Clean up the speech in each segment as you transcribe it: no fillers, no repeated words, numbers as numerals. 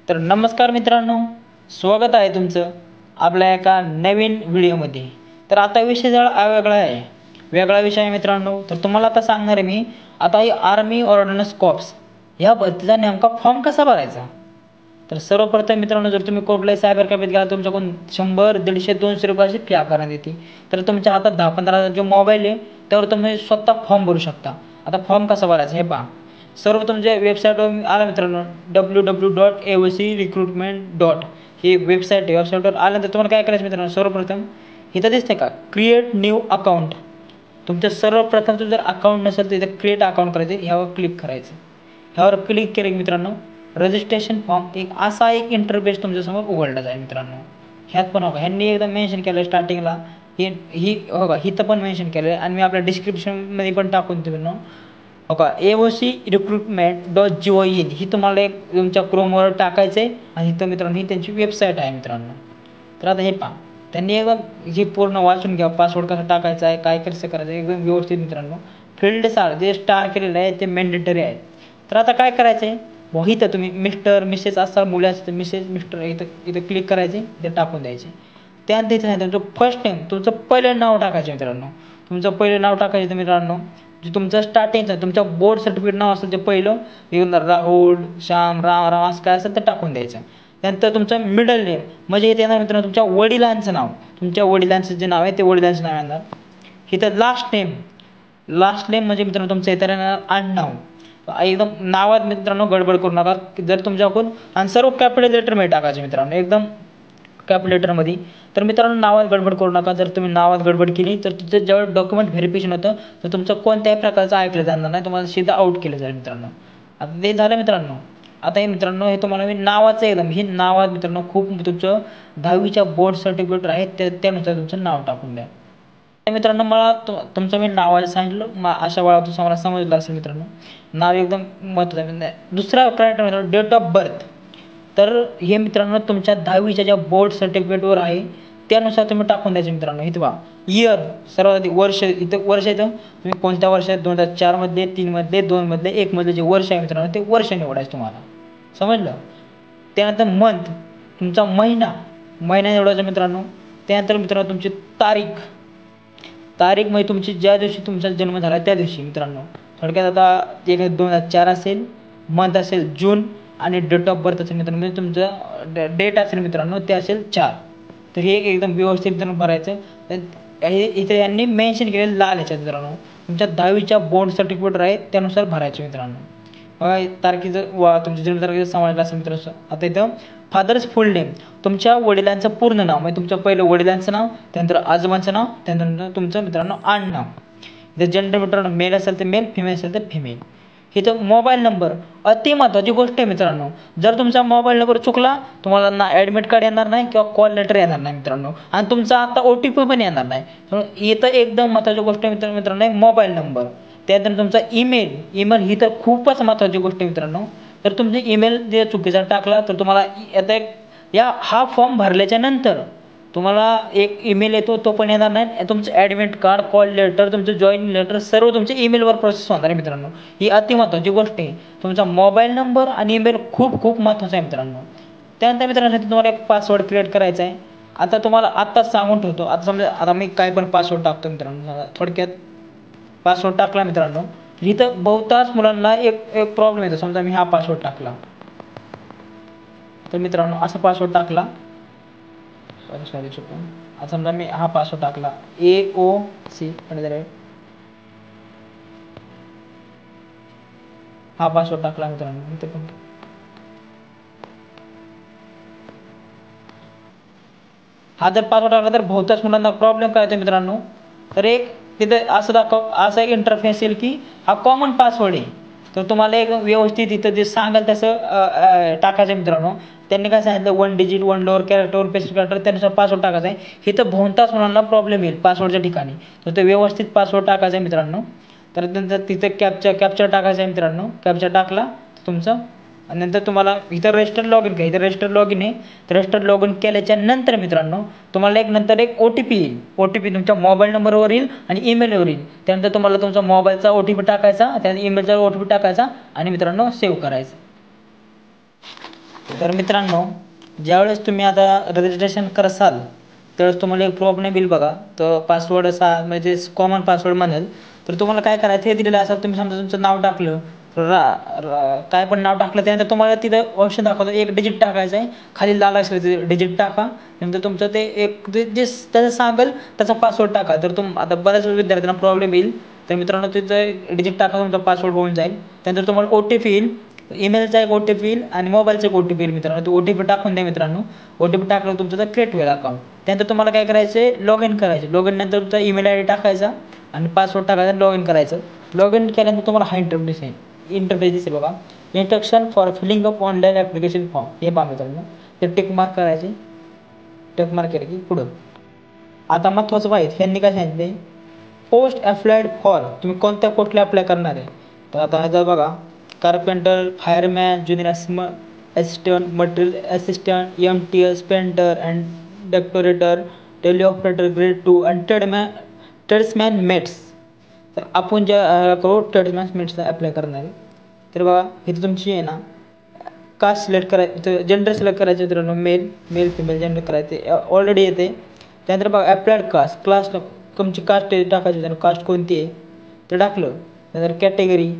तर नमस्कार मित्रांनो, स्वागत आहे तुमचं आपल्या एका नवीन व्हिडिओमध्ये. तर आता विषय जरा वेगळा आहे. वेगळा विषय आहे मित्रांनो. तर तुम्हाला आता सांगणार आहे मी आता ही आर्मी ऑर्डिनन्स कॉर्प्स ह्या भरतीचा नेमका फॉर्म कसा भरायचा. तर सर्वप्रथम मित्रांनो, जर तुम्ही कुठल्याही सायबर कॅफेत गेला तुमच्याकडून 100, 150, 200 रुपयाची फी आकारण्यात येते. तर तुमच्या हातात 10-15 जो मोबाईल आहे त्यावर तुम्ही स्वतः फॉर्म भरू शकता. आता फॉर्म कसा भरायचा हे पहा. सर्वप्रथम जे वेबसाईटवर आला मित्रांनो www.avcrecruitment. ही वेबसाईट आहे. वेबसाईटवर आल्यानंतर तुम्हाला काय करायचं मित्रांनो, सर्वप्रथम इथं दिसते का क्रिएट न्यू अकाउंट. तुमचं सर्वप्रथम जर अकाउंट नसेल तर इथं क्रिएट अकाउंट करायचं, ह्यावर क्लिक करायचं. ह्यावर क्लिक केलं की मित्रांनो रजिस्ट्रेशन फॉर्म एक असा एक इंटरफेस तुमच्यासमोर उघडला जाईल मित्रांनो. ह्यात पण बघा ह्यांनी एकदा मेन्शन केलं स्टार्टिंगला ही बघा हिथं पण मेन्शन केलं आहे आणि मी आपल्या डिस्क्रिप्शनमध्ये पण टाकून देतो बघा avcrecruitment.gov. ही तुम्हाला एक तुमच्या क्रोमवर टाकायचं आहे आणि इथं मित्रांनो ही त्यांची वेबसाईट आहे मित्रांनो. तर आता हे पहा त्यांनी एकदम ही पूर्ण वाचून घ्या. पासवर्ड कसा टाकायचा आहे, काय कसं करायचं आहे, एकदम व्यवस्थित मित्रांनो. फील्ड जे स्टार केलेलं आहे ते मॅन्डेटरी आहे. तर आता काय करायचं आहे, इथं तुम्ही मिस्टर मिसेस असाल, मुले असतील मिसेस मिस्टर इथं क्लिक करायचे, इथं टाकून द्यायचे. त्यानंतर इथं नाही तुमचं फर्स्ट नेम तुमचं पहिलं नाव टाकायचं मित्रांनो. तुमचं पहिलं नाव टाकायचं मित्रांनो. जे तुमचं स्टार्टिंगचं तुमच्या बोर्ड सर्टिफिकेट नाव असेल ते पहिलं राहुल, श्याम, राम असं काय असेल तर टाकून द्यायचं. त्यानंतर तुमचं मिडल नेम म्हणजे इथे येणार मित्रांनो तुमच्या वडिलांचं नाव. तुमच्या वडिलांचं जे नाव आहे ते वडिलांचं नाव येणार. इथं लास्ट नेम म्हणजे मित्रांनो तुमचं इथं येणार आडनाव. एकदम नावात मित्रांनो गडबड करू नका. जर तुमच्याकडून आणि सर्व कॅपिटल लेटरमध्ये टाकायचे मित्रांनो, एकदम कॅपिटल लेटरमध्ये. तर मित्रांनो नावात गडबड करू नका. जर तुम्ही नावात गडबड केली तर तिथे जेव्हा डॉक्युमेंट व्हेरिफिकेशन होतं तर तुमचं कोणत्याही प्रकारचं ऐकलं जाणार नाही, तुम्हाला सीधा आउट केलं जाईल मित्रांनो. आता ते झालं मित्रांनो. आता हे मित्रांनो हे तुम्हाला मी नावाचं एकदम ही नावात मित्रांनो खूप तुमचं 10वीच्या बोर्ड सर्टिफिकेट आहे त्यानुसार तुमचं नाव टाकून द्या. मित्रांनो मला तुमचं मी नावाचं सांगितलं, अशा वेळा तुम्हाला समजलं असेल मित्रांनो. नाव एकदम महत्त्वाचं आहे. दुसरा क्रायटेरिया मित्रांनो डेट ऑफ बर्थ. तर हे मित्रांनो तुमच्या 10वीच्या ज्या बोर्ड सर्टिफिकेटवर आहे त्यानुसार तुम्ही टाकून द्यायचे मित्रांनो. इथं पहा इयर सर्वात आधी वर्ष, इथं वर्ष येतं तुम्ही कोणत्या वर्षात 2004 मध्ये, 3 मध्ये, 2 मध्ये, 1 मध्ये जे वर्ष आहे मित्रांनो ते वर्ष निवडायचं तुम्हाला. समजलं. त्यानंतर मंथ तुमचा महिना निवडायचा मित्रांनो. त्यानंतर मित्रांनो तुमची तारीख म्हणजे तुमची ज्या दिवशी तुमचा जन्म झाला त्या दिवशी मित्रांनो. थोडक्यात आता 2004 असेल, मंथ असेल जून आणि डेट ऑफ बर्थ असेल मित्रांनो म्हणजे तुमचं डेट असेल मित्रांनो ते असेल 4. तर हे एकदम व्यवस्थित मित्रांनो भरायचं. इथे यांनी मेन्शन केलेलं लाल ह्याच्यात मित्रांनो तुमच्या 10वीच्या बोर्ड सर्टिफिकेट आहे त्यानुसार भरायचं मित्रांनो. तारखेचं तुमच्या जन्मतारखेचं समाजला असेल मित्रांनो. आता इथं फादर्स फुल नेम तुमच्या वडिलांचं पूर्ण नाव म्हणजे तुमचं पहिलं वडिलांचं नाव, त्यानंतर आजोबांचं नाव, त्यानंतर तुमचं मित्रांनो आडनाव. इथं जेंडर मित्रांनो मेल असेल तर मेल, फिमेल असेल तर फिमेल. इथं मोबाईल नंबर अति महत्त्वाची गोष्ट आहे मित्रांनो. जर तुमचा मोबाईल नंबर चुकला तुम्हाला ना ॲडमिट कार्ड येणार नाही किंवा कॉल लेटर येणार नाही मित्रांनो. आणि तुमचा आता OTP पण येणार नाही. इथं एकदम महत्त्वाची गोष्ट आहे मित्रांनो मोबाईल नंबर. त्यानंतर तुमचा ईमेल ही तर खूपच महत्त्वाची गोष्ट आहे मित्रांनो. तर तुमचा ईमेल जे चुकीचा टाकला तर तुम्हाला आता हा फॉर्म भरल्याच्या नंतर तुम्हाला एक ईमेल येतो तो पण येणार नाही. तुमचं ॲडमिट कार्ड, कॉल लेटर, तुमचं जॉईनिंग लेटर सर्व तुमच्या ईमेलवर प्रोसेस होणार आहे मित्रांनो. ही अति महत्त्वाची गोष्ट आहे. तुमचा मोबाईल नंबर आणि ईमेल खूप महत्त्वाचा आहे मित्रांनो. त्यानंतर मित्रांनो तुम्हाला एक पासवर्ड क्रिएट करायचा आहे. आता तुम्हाला आत्ताच सांगून ठेवतो. आता समजा आता मी काय पण पासवर्ड टाकतो मित्रांनो. थोडक्यात पासवर्ड टाकला मित्रांनो. इथं बहुतांश मुलांना एक प्रॉब्लेम येतो. समजा मी हा पासवर्ड टाकला तर मित्रांनो असा पासवर्ड टाकला. आता समजा मी हा पासवर्ड टाकला AOC हा पासवर्ड टाकला मित्रांनो. इथे पण हा जर पासवर्ड टाकला तर बहुतांश मुलांना प्रॉब्लेम काय येतो मित्रांनो. तर एक तिथे असा एक इंटरफेस येईल की हा कॉमन पासवर्ड आहे. तर तुम्हाला एक व्यवस्थित इथं जे सांगाल तसं टाकायचं मित्रांनो. त्यांनी काय सांगितलं 1 digit 1 lower character 1 special character त्यानुसार पासवर्ड टाकायचा आहे. इथं बहुतांश मुलांना प्रॉब्लेम येईल पासवर्डच्या ठिकाणी. तर ते व्यवस्थित पासवर्ड टाकायचा आहे मित्रांनो. तर नंतर तिथं कॅप्चर टाकायचं आहे मित्रांनो. कॅप्चर टाकला तुमचं आणि नंतर तुम्हाला इथं रजिस्टर लॉग इन घ्या. इथं रजिस्टर लॉग इन आहे. तर रजिस्टर लॉग इन केल्याच्या नंतर मित्रांनो तुम्हाला नंतर एक OTP येईल. OTP तुमच्या मोबाईल नंबरवर येईल आणि ईमेलवर येईल. त्यानंतर तुम्हाला तुमचा मोबाईलचा OTP टाकायचा, त्या ईमेलचा OTP टाकायचा आणि मित्रांनो सेव्ह करायचं. तर मित्रांनो, ज्यावेळेस तुम्ही आता रजिस्ट्रेशन करसाल त्यावेळेस तुम्हाला एक प्रॉब्लेम येईल बघा. तर पासवर्ड असा म्हणजे कॉमन पासवर्ड म्हणेल. तर तुम्हाला काय करायचं हे दिलेलं असेल, तुम्ही समजा तुमचं नाव टाकलं, काय पण नाव टाकलं त्यानंतर तुम्हाला तिथं ऑप्शन दाखवतो एक डिजिट टाकायचं आहे. खाली लाल असेल ते डिजिट टाका. नंतर तुमचं ते एक जे त्याचं सांगेल त्याचा पासवर्ड टाका. तर आता बऱ्याच विद्यार्थ्यांना प्रॉब्लेम येईल. तर मित्रांनो तिथं डिजिट टाका, तुमचा पासवर्ड होऊन जाईल. त्यानंतर तुम्हाला OTP येईल. ईमेलचा एक OTP येईल आणि मोबाईलचा एक OTP येईल मित्रांनो. तो OTP टाकून द्या मित्रांनो. OTP टाकल्यावर तुमचं तर क्रिएट होईल अकाउंट. त्यानंतर तुम्हाला काय करायचं आहे, लॉग इन करायचं. लॉग इन नंतर तुमचा ईमेल ID टाकायचा आणि पासवर्ड टाकायचा, लॉग इन करायचं. लॉग इन केल्यानंतर तुम्हाला हा इंटरफेस आहे. इंटरफेस दिसेल बघा, instruction for filling up online application form, हे पहा मित्रांनो. ते टिक मार्क करायचे. टिक मार्क केलं की पुढं. आता महत्त्वाचं माहीत ह्यांनी काय सांगितले, पोस्ट अप्लाइड फॉर, तुम्ही कोणत्या पोस्टला अप्लाय करणार आहे. तर आता ह्याचं बघा, carpenter, fireman, junior assistant, material assistant, MTS, painter and decorator, teleoperator grade 2 आणि ट्रेड्समॅन मेट्स. तर आपण ज्या करू ट्रेड्समॅन मेट्सला अप्लाय करणार आहे. तर बघा इथं तुमची आहे ना, कास्ट सिलेक्ट करायचं, इथं जेंडर सिलेक्ट करायचं मित्रांनो, मेल फिमेल जेंडर करायचे ऑलरेडी येते. त्यानंतर बघा अप्लाइड कास्ट, क्लास तुमची कास्ट टाकायची, त्यानं कास्ट कोणती आहे ते टाकलं. त्यानंतर कॅटेगरी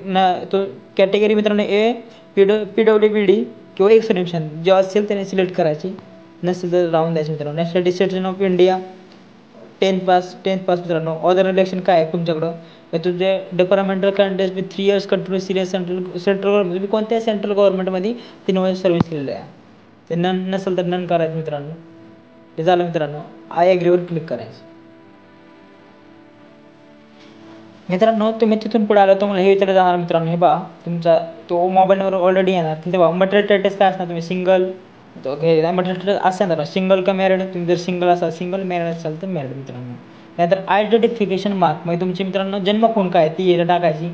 ना, तो कॅटेगरी मित्रांनो PWBD किंवा एक्सटेन्शन जे असेल त्याने सिलेक्ट करायची, नसेल तर राहून द्यायचं मित्रांनो. Nationality citizen of India, 10th pass मित्रांनो. ऑदर इलेक्शन काय आहे तुमच्याकडं, तुमचे departmental candidate with 3 years continuous serious central government, तुम्ही कोणत्या सेंट्रल गव्हर्नमेंटमध्ये 3 वर्ष सर्व्हिस केलेलं आहे. ते नसेल तर नन करायचं मित्रांनो. हे झालं मित्रांनो. आय ॲग्रीवर क्लिक करायचं. मित्रांनो तुम्ही तिथून पुढे आला तुम्हाला हे विचारलं जाणार मित्रांनो, हे पहा तुमचा तो मोबाईल नंबर ऑलरेडी येणार. तिथे बघा मटेरियल स्टेटस काय असणार, तुम्ही सिंगल मटेरियल स्टेटस असं येणार, सिंगल का मॅरिड. तुम्ही जर सिंगल असाल, सिंगल मॅरिड असाल तर मॅरिड मित्रांनो. त्यानंतर आयडेंटिफिकेशन मार्क, म्हणजे तुमची मित्रांनो जन्मकुंड काय ती इथं टाकायची.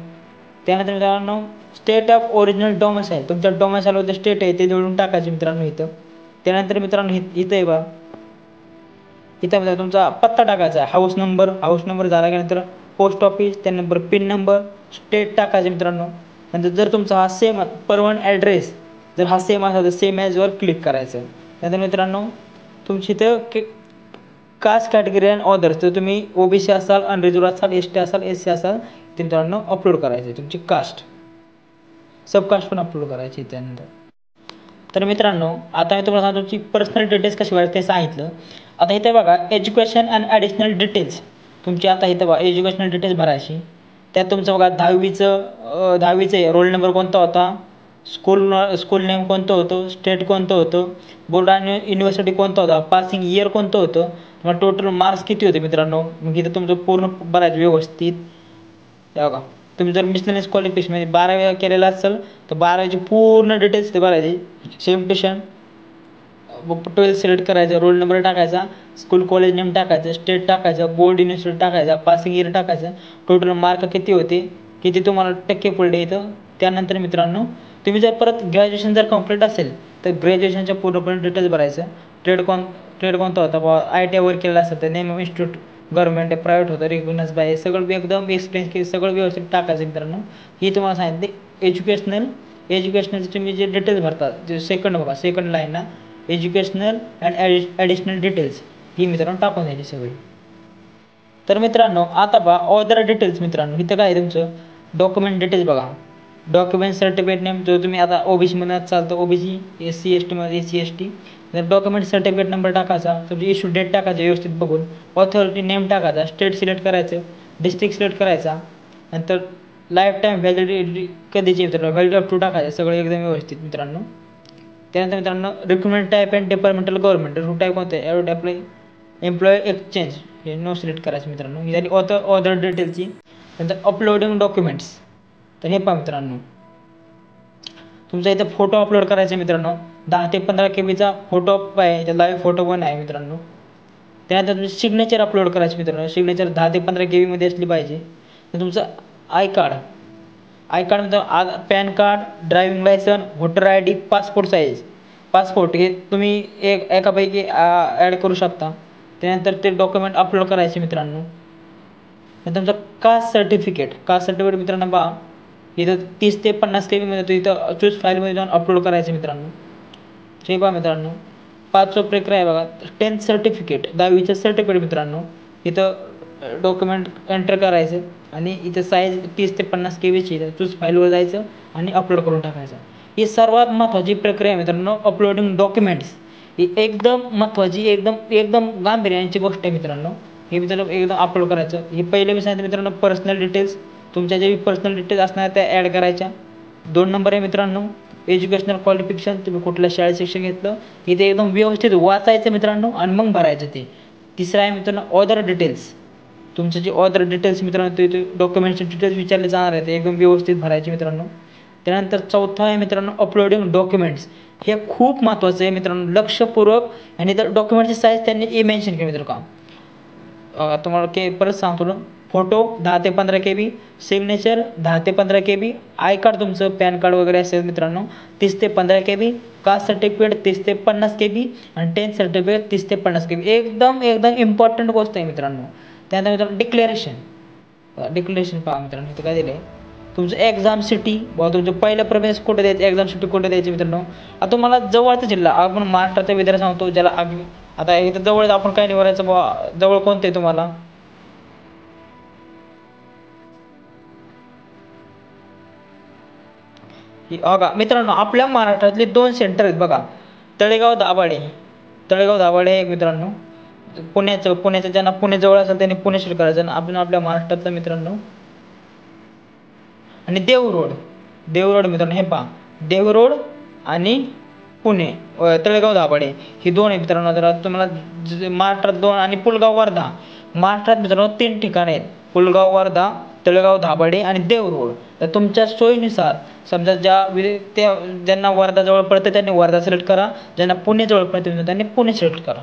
त्यानंतर मित्रांनो स्टेट ऑफ ओरिजिनल डोमिसाईल, तुमच्या डोमिसाईलवर स्टेट आहे ते निवडून टाकायचे मित्रांनो इथं. त्यानंतर मित्रांनो इथं आहे बघा, इथं तुमचा पत्ता टाकायचा आहे. हाऊस नंबर झाला की नंतर पोस्ट ऑफिस, त्यानंतर पिन नंबर, स्टेट टाकायचे मित्रांनो. नंतर जर तुमचा हा सेम परमनंट ॲड्रेस जर हा सेम असेल तर सेम ॲजवर क्लिक करायचं. त्यानंतर मित्रांनो तुमची इथं कास्ट कॅटेगरी अँड ऑदर्स, तर तुम्ही OBC असाल, अनरिजर्व असाल, ST असाल, SC असाल, ते मित्रांनो अपलोड करायचे. तुमची कास्ट सबकास्ट पण अपलोड करायची त्यानंतर. तर मित्रांनो आता मी तुम्हाला सांगतो तुमची पर्सनल डिटेल्स कशी भरायची ते सांगितलं. आता इथे बघा एज्युकेशन अँड ॲडिशनल डिटेल्स, तुमची आता इथं बघा एज्युकेशनल डिटेल्स भरायची. त्यात तुमचं बघा 10वीचं रोल नंबर कोणता होता, स्कूल नेम कोणतं होतं, स्टेट कोणतं होतं, बोर्ड आणि युनिव्हर्सिटी कोणता होता, पासिंग इयर कोणतं होतं, तुम्हाला टोटल मार्क्स किती होते मित्रांनो. मग इथं तुमचं पूर्ण भरायचं व्यवस्थित. बघा तुम्ही जर मिसलेनियस क्वालिफिकेशन म्हणजे 12वी केलेलं असेल तर 12वीची पूर्ण डिटेल्स ते भरायची. सेम ट्युशन 12 सिलेक्ट करायचं, रोल नंबर टाकायचा, स्कूल कॉलेज नेम टाकायचं, स्टेट टाकायचं, बोर्ड युनिव्हर्सिटी टाकायचा, पासिंग इयर टाकायचं, टोटल मार्क किती होते, किती तुम्हाला टक्के पडले इथं. त्यानंतर मित्रांनो तुम्ही जर परत ग्रॅज्युएशन जर कंप्लीट असेल तर ग्रॅज्युएशनच्या पूर्णपणे डिटेल्स भरायचं. ट्रेड कोणता होता बा, ITI वर केलेला असेल तर नेम ऑफ इन्स्टिट्यूट, गव्हर्नमेंट आहे, प्रायव्हेट होतं, रेग्युलर्स बाय, सगळं एकदम एक्सपिरियन्स केली, सगळं व्यवस्थित टाकायचं मित्रांनो. ही तुम्हाला सांगितले एज्युकेशनलचे तुम्ही जे डिटेल्स भरतात, जे सेकंड लाईन ना, एज्युकेशनल अँड ॲडिशनल डिटेल्स, ही मित्रांनो टाकून द्यायची सगळी. तर मित्रांनो आता बघा ऑदर डिटेल्स मित्रांनो, इथं काय आहे तुमचं डॉक्युमेंट डिटेल्स बघा. डॉक्युमेंट सर्टिफिकेट नेम, जो तुम्ही आता OBC मध्ये चालतं, OBC, SC ST मध्ये SC ST, तर डॉक्युमेंट सर्टिफिकेट नंबर टाकायचा, तुमची इश्यू डेट टाकायची व्यवस्थित बघून, ऑथॉरिटी नेम टाकायचा, स्टेट सिलेक्ट करायचं, डिस्ट्रिक्ट सिलेक्ट करायचा, नंतर लाईफ टाईम व्हॅलिडिटी कधीची मित्रांनो, व्हॅलिडिटी अप टू टाकायचं, सगळं एकदम व्यवस्थित मित्रांनो. त्यानंतर मित्रांनो recruitment type and departmental government, route type कोणतं आहे, एवढं अप्लाय एम्प्लॉय एक्सचेंज, हे नो सिलेक्ट करायचं मित्रांनो. ही झाली ऑदर डिटेलची. नंतर अपलोडिंग डॉक्युमेंट्स, तर हे पहा मित्रांनो तुमचा इथं फोटो अपलोड करायचा मित्रांनो. 10 ते 15 KB फोटो आहे, त्या लाईव्ह फोटो पण आहे मित्रांनो. त्यानंतर तुमची सिग्नेचर अपलोड करायची मित्रांनो. सिग्नेचर 10 ते 15 KB मध्ये असली पाहिजे. तर तुमचं आय कार्ड म्हणजे PAN card, driving licence, voter ID, passport size passport, हे तुम्ही एकापैकी ॲड करू शकता. त्यानंतर ते डॉक्युमेंट अपलोड करायचे मित्रांनो. नंतर तुमचं कास्ट सर्टिफिकेट मित्रांनो पहा, इथं 30 ते 50 KB मध्ये इथं चूज फाईलमध्ये जाऊन अपलोड करायचं मित्रांनो. हे पहा मित्रांनो, 5वा प्रक्रिया आहे बघा, 10th सर्टिफिकेट, 10वीचं सर्टिफिकेट मित्रांनो. इथं डॉक्युमेंट एंटर करायचं आणि इथं साईज 30 ते 50 KBची इथं चूज फाईलवर जायचं आणि अपलोड करून टाकायचं. ही सर्वात महत्त्वाची प्रक्रिया आहे मित्रांनो, अपलोडिंग डॉक्युमेंट्स. ही एकदम महत्त्वाची, एकदम एकदम गांभीर्याची गोष्ट आहे मित्रांनो. हे मित्रांनो एकदम अपलोड करायचं. हे पहिले मी सांगितलं मित्रांनो, पर्सनल डिटेल्स, तुमच्या जे पर्सनल डिटेल्स असणार त्या ॲड करायच्या. 2 नंबर आहे मित्रांनो, एज्युकेशनल क्वालिफिकेशन, तुम्ही कुठल्या शाळेत शिक्षण घेतलं हे ते एकदम व्यवस्थित वाचायचं मित्रांनो आणि मग भरायचं ते. तिसरं आहे मित्रांनो, ऑदर डिटेल्स, तुमचे जे ऑदर डिटेल्स मित्रांनो ते डॉक्युमेंटचे डिटेल्स विचारले जाणार आहे ते एकदम व्यवस्थित भरायचे मित्रांनो. त्यानंतर 4था आहे मित्रांनो, अपलोडिंग डॉक्युमेंट्स. हे खूप महत्त्वाचं आहे मित्रांनो, लक्षपूर्वक. आणि तर डॉक्युमेंटची साईज त्यांनी मेन्शन केली मित्रांनो. तुम्हाला परत सांगतो ना, फोटो 10 ते 15 KB, सिग्नेचर 10 ते 15 KB, आय कार्ड तुमचं पॅन कार्ड वगैरे असेल मित्रांनो 30 ते 15 KB, कास्ट सर्टिफिकेट 30 ते 50 KB आणि 10th सर्टिफिकेट 30 ते 50 KB. एकदम एकदम इम्पॉर्टंट गोष्ट आहे मित्रांनो. त्यानंतर मित्रांनो डिक्लेरेशन पहा मित्रांनो, इथं काय दिलं आहे, तुमचं एक्झाम सिटी, तुमचं पहिलं प्रेफरन्स कुठे द्यायचं, एक्झाम सिटी कुठे द्यायची मित्रांनो. आता तुम्हाला जवळचा जिल्हा, आपण महाराष्ट्राचा विद्यार्थी सांगतो ज्याला आता इथं जवळ आपण काय निवडायचं बाबा, जवळ कोणते आहे तुम्हाला. बघा मित्रांनो, आपल्या महाराष्ट्रातले 2 सेंटर आहेत बघा, तळेगाव दाभाडे एक मित्रांनो, पुण्याचं ज्यांना पुणे जवळ असेल त्यांनी पुणे सिलेक्ट करायचं. आणि आपण आपल्या महाराष्ट्रातलं मित्रांनो, आणि देवरोड मित्रांनो, हे पहा देवरोड आणि पुणे, तळेगाव दाभाडे ही 2 आहे मित्रांनो. जर तुम्हाला महाराष्ट्रात 2 आणि पुलगाव वर्धा, महाराष्ट्रात मित्रांनो 3 ठिकाणे आहेत, पुलगाव वर्धा, तळेगाव दाभाडे आणि देवरोड. तर तुमच्या सोयीनुसार समजा ज्यांना वर्धा जवळ पडतं त्यांनी वर्धा सिलेक्ट करा, ज्यांना पुणे जवळ पडतं त्यांनी पुणे सिलेक्ट करा.